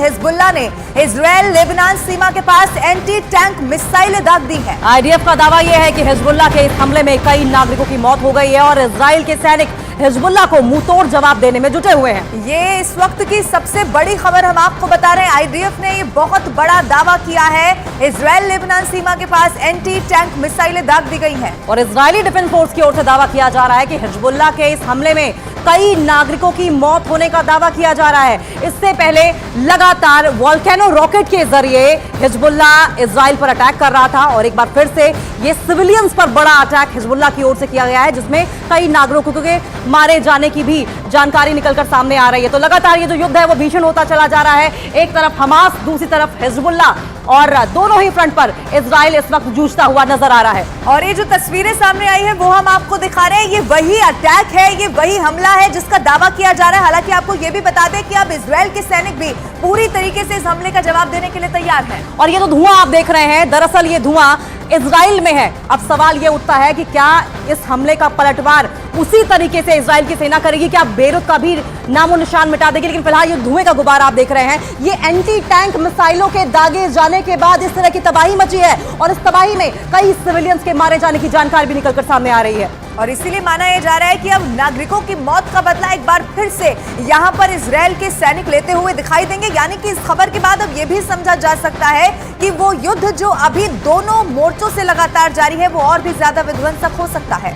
Hezbollah ने Israel Lebanon सीमा के पास anti tank मिसाइलें दाग दी हैं। आईडीएफ का दावा यह है कि हिजबुल्लाह के इस हमले में कई नागरिकों की मौत हो गई है और इजराइल के सैनिक हिजबुल्लाह को मुंहतोड़ जवाब देने में जुटे हुए हैं। ये इस वक्त की सबसे बड़ी खबर हम आपको बता रहे हैं। आईडीएफ ने ये बहुत बड़ा दावा किया है, इजराइल लेबनान सीमा के पास एंटी टैंक मिसाइलें दाग दी गई हैं। और इजरायली डिफेंस फोर्स की ओर से दावा किया जा रहा है कि हिजबुल्लाह के इस हमले में कई नागरिकों की मौत होने का दावा किया जा रहा है। इससे पहले लगातार वोल्केनो रॉकेट के जरिए हिजबुल्लाह इजराइल पर अटैक कर रहा था और एक बार फिर से ये सिविलियंस पर बड़ा अटैक हिजबुल्लाह की ओर से किया गया है, जिसमें कई नागरिकों के मारे जाने की भी जानकारी निकलकर सामने आ रही है। तो लगातार ये जो युद्ध है वो भीषण होता चला जा रहा है। एक तरफ हमास, दूसरी तरफ हिजबुल्लाह, और दोनों ही फ्रंट पर इजराइल इस वक्त जूझता हुआ नजर आ रहा है। और ये जो तस्वीरें सामने आई है वो हम आपको दिखा रहे हैं। ये वही अटैक है, ये वही हमला है जिसका दावा किया जा रहा है। हालांकि आपको ये भी बता दें कि अब इजराइल के सैनिक भी पूरी तरीके से इस हमले का जवाब देने के लिए तैयार हैं। और ये जो धुआं आप देख रहे हैं, दरअसल ये धुआं इजराइल में है। अब सवाल ये उठता है कि क्या इस हमले का पलटवार उसी तरीके से इजराइल की सेना करेगी, क्या बेरूत का भी नामो निशान मिटा देगी? लेकिन फिलहाल ये धुएं का गुब्बारा आप देख रहे हैं, ये एंटी टैंक मिसाइलों के दागे जाने के बाद इस तरह की तबाही मची है और इस तबाही में कई सिविलियंस के मारे जाने की जानकारी भी निकलकर सामने आ रही है। और इसीलिए माना यह जा रहा है कि अब नागरिकों की मौत का बदला एक बार फिर से यहां पर इजराइल के सैनिक लेते हुए दिखाई देंगे। यानी कि इस खबर के बाद अब यह भी समझा जा सकता है कि वो युद्ध जो अभी दोनों मोर्चों से लगातार जारी है वो और भी ज्यादा विध्वंसक हो सकता है।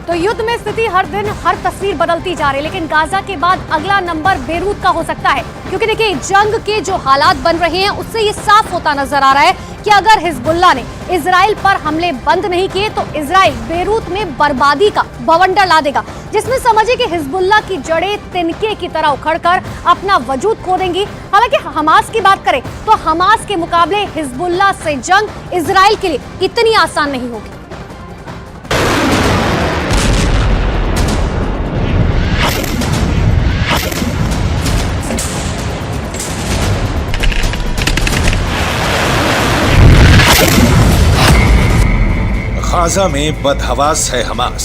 तो युद्ध में स्थिति हर दिन हर तस्वीर बदलती जा रही है, लेकिन गाजा के बाद अगला नंबर बेरूत का हो सकता है। क्योंकि देखिए, जंग के जो हालात बन रहे हैं उससे ये साफ होता नजर आ रहा है कि अगर हिजबुल्लाह ने इजराइल पर हमले बंद नहीं किए तो इजराइल बेरूत में बर्बादी का बवंडर ला देगा, जिसमें समझिए कि हिजबुल्लाह की जड़ें तिनके की तरह उखड़कर अपना वजूद खो देंगी। हालांकि हमास की बात करें तो हमास के मुकाबले हिजबुल्लाह से जंग इजराइल के लिए इतनी आसान नहीं होगी। गाजा में बदहवास है हमास,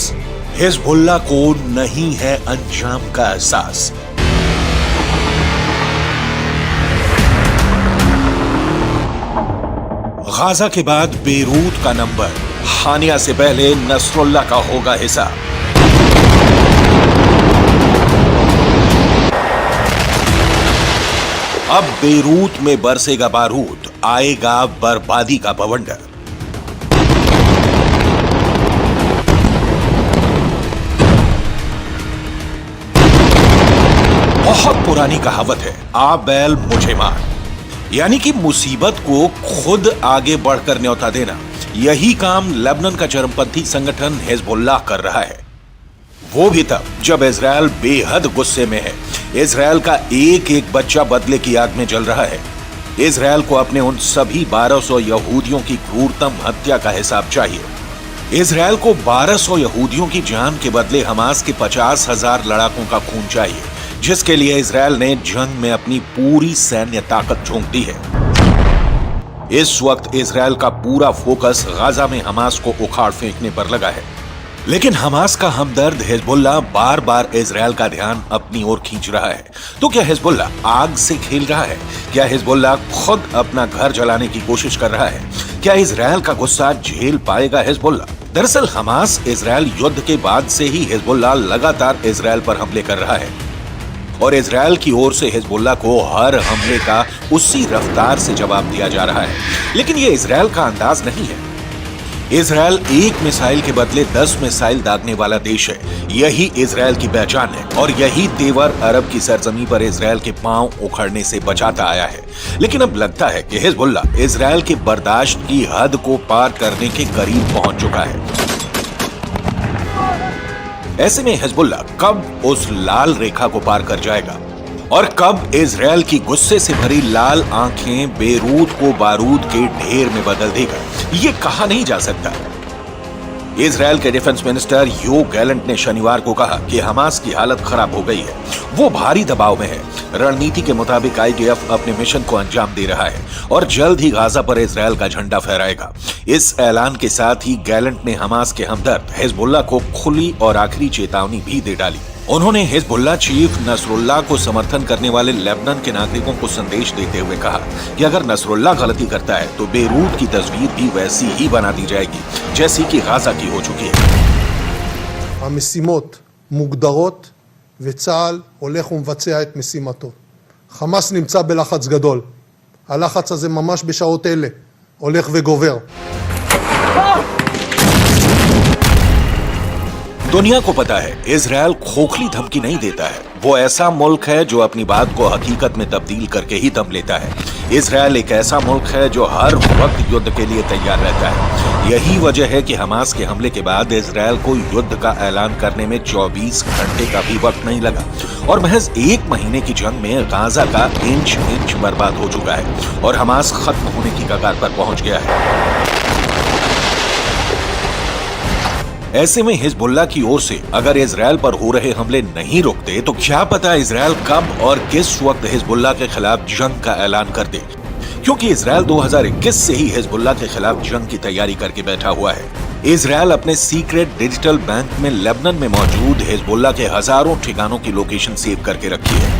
हिजबुल्लाह को नहीं है अंजाम का एहसास। गाजा के बाद बेरूत का नंबर, हानिया से पहले नसरुल्लाह का होगा हिसाब। अब बेरूत में बरसेगा बारूद, आएगा बर्बादी का बवंडर। बहुत पुरानी कहावत है, आ बैल मुझे मार, यानी कि मुसीबत को खुद आगे बढ़कर न्योता देना। यही काम लेबनान का चरमपंथी संगठन हिजबुल्लाह कर रहा है, वो भी तब जब इजराइल बेहद गुस्से में है। इजराइल का एक एक बच्चा बदले की आग में जल रहा है। इजराइल को अपने उन सभी 1200 यहूदियों की क्रूरतम हत्या का हिसाब चाहिए। इजराइल को 1200 यहूदियों की जान के बदले हमास के 50,000 लड़ाकों का खून चाहिए, जिसके लिए इजराइल ने जंग में अपनी पूरी सैन्य ताकत झोंक दी है। इस वक्त इजराइल का पूरा फोकस गाजा में हमास को उखाड़ फेंकने पर लगा है। लेकिन हमास का हमदर्द हिजबुल्लाह बार बार इजराइल का ध्यान अपनी ओर खींच रहा है। तो क्या हिजबुल्लाह आग से खेल रहा है? क्या हिजबुल्लाह खुद अपना घर जलाने की कोशिश कर रहा है? क्या इजराइल का गुस्सा झेल पाएगा हिजबुल्लाह? दरअसल हमास इजराइल युद्ध के बाद से ही हिजबुल्लाह लगातार इजराइल पर हमले कर रहा है और इजराइल की ओर से हिजबुल्लाह को हर हमले का उसी रफ्तार से जवाब दिया जा रहा है। लेकिन ये इजराइल का अंदाज नहीं है। इजराइल एक मिसाइल के बदले 10 मिसाइल दागने वाला देश है। यही इजराइल की पहचान है और यही तेवर अरब की सरजमी पर इजराइल के पांव उखड़ने से बचाता आया है। लेकिन अब लगता है कि हिजबुल्लाह इजराइल के बर्दाश्त की हद को पार करने के करीब पहुंच चुका है। ऐसे में हिजबुल्लाह कब उस लाल रेखा को पार कर जाएगा और कब इजराइल की गुस्से से भरी लाल आंखें बेरूत को बारूद के ढेर में बदल देगा, ये कहा नहीं जा सकता। इजराइल के डिफेंस मिनिस्टर योव गैलेंट ने शनिवार को कहा कि हमास की हालत खराब हो गई है, वो भारी दबाव में है। रणनीति के मुताबिक आईडीएफ अपने मिशन को अंजाम दे रहा है और जल्द ही गाजा पर इजराइल का झंडा फहराएगा। इस ऐलान के साथ ही गैलेंट ने हमास के हमदर्द हिजबुल्लाह को खुली और आखिरी चेतावनी भी दे डाली उन्होंने हिजबुल्लाह चीफ नसरुल्लाह को समर्थन करने वाले लेबनान के नागरिकों को संदेश देते हुए कहा कि अगर नसरुल्लाह गलती करता है तो बेरूत की तस्वीर भी वैसी ही बना दी जाएगी जैसी कि गाजा की हो चुकी है। המשימות מוגדרות וצה"ל הולך ומבצע את משימתו. חמאס נמצא בלחץ גדול. הלחץ הזה ממש בשעות אלה הולך וגובר. दुनिया को पता है इजराइल खोखली धमकी नहीं देता है। वो ऐसा मुल्क है जो अपनी बात को हकीकत में तब्दील करके ही दम लेता है। इजराइल एक ऐसा मुल्क है जो हर वक्त युद्ध के लिए तैयार रहता है। यही वजह है कि हमास के हमले के बाद इजराइल को युद्ध का ऐलान करने में 24 घंटे का भी वक्त नहीं लगा और महज 1 महीने की जंग में गाजा का इंच इंच बर्बाद हो चुका है और हमास खत्म होने की कगार पर पहुंच गया है। ऐसे में हिजबुल्लाह की ओर से अगर इजराइल पर हो रहे हमले नहीं रुकते तो क्या पता इजराइल कब और किस वक्त हिजबुल्लाह के खिलाफ जंग का ऐलान कर दे, क्योंकि इजराइल 2021 से ही हिजबुल्लाह के खिलाफ जंग की तैयारी करके बैठा हुआ है। इजराइल अपने सीक्रेट डिजिटल बैंक में लेबनान में मौजूद हिजबुल्लाह के हजारों ठिकानों की लोकेशन सेव करके रखी है।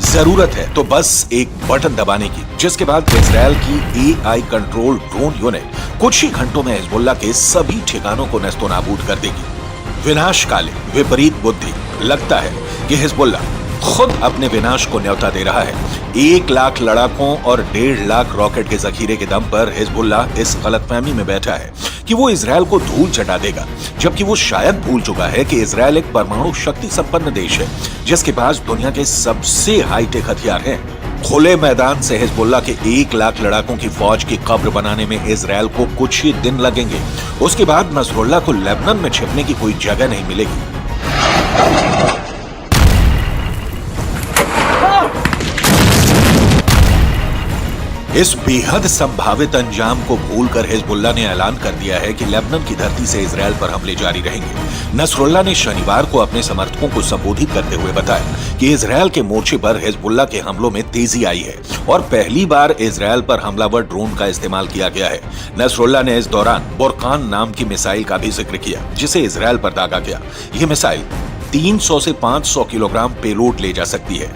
जरूरत है तो बस एक बटन दबाने की, जिसके बाद इजराइल की AI कंट्रोल ड्रोन यूनिट कुछ ही घंटों में हिजबुल्लाह के सभी ठिकानों को नेस्तो नाबूद कर देगी। विनाशकालीन विपरीत बुद्धि। लगता है कि हिजबुल्लाह खुद अपने विनाश को न्योता दे रहा है। 1 लाख लड़ाकों और 1.5 लाख रॉकेट के जखीरे के दम पर हिजबुल्लाह इस गलतफहमी में बैठा है कि वो इजराइल को धूल चटा देगा, जबकि वो शायद भूल चुका है कि इजराइल एक परमाणु शक्ति संपन्न देश है जिसके पास दुनिया के सबसे हाईटेक हथियार हैं। खुले मैदान से हिजबुल्लाह के 1 लाख लड़ाकों की फौज की कब्र बनाने में इजराइल को कुछ ही दिन लगेंगे। उसके बाद नसरुल्लाह को लेबनान में छिपने की कोई जगह नहीं मिलेगी। इस बेहद संभावित अंजाम को भूलकर हिजबुल्लाह ने ऐलान कर दिया है कि लेबनान की धरती से इजराइल पर हमले जारी रहेंगे। नसरुल्लाह ने शनिवार को अपने समर्थकों को संबोधित करते हुए बताया कि इजराइल के मोर्चे पर हिजबुल्लाह के हमलों में तेजी आई है और पहली बार इजराइल पर हमलावर ड्रोन का इस्तेमाल किया गया है। नसरुल्लाह ने इस दौरान बुरकान नाम की मिसाइल का भी जिक्र किया जिसे इजराइल पर दागा गया। यह मिसाइल 300 से 500 किलोग्राम पेलोड ले जा सकती है।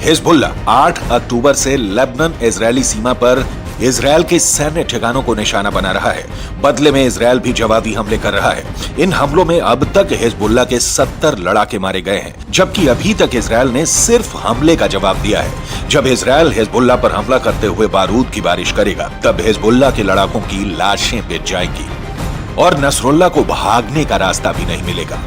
हिजबुल्लाह 8 अक्टूबर से लेबनान इजरायली सीमा पर इजराइल के सैन्य ठिकानों को निशाना बना रहा है। बदले में इजराइल भी जवाबी हमले कर रहा है। इन हमलों में अब तक हिजबुल्लाह के 70 लड़ाके मारे गए हैं, जबकि अभी तक इजराइल ने सिर्फ हमले का जवाब दिया है। जब इजराइल हिजबुल्लाह पर हमला करते हुए बारूद की बारिश करेगा तब हिजबुल्लाह के लड़ाकों की लाशें बिछ जाएंगी और नसरुल्लाह को भागने का रास्ता भी नहीं मिलेगा।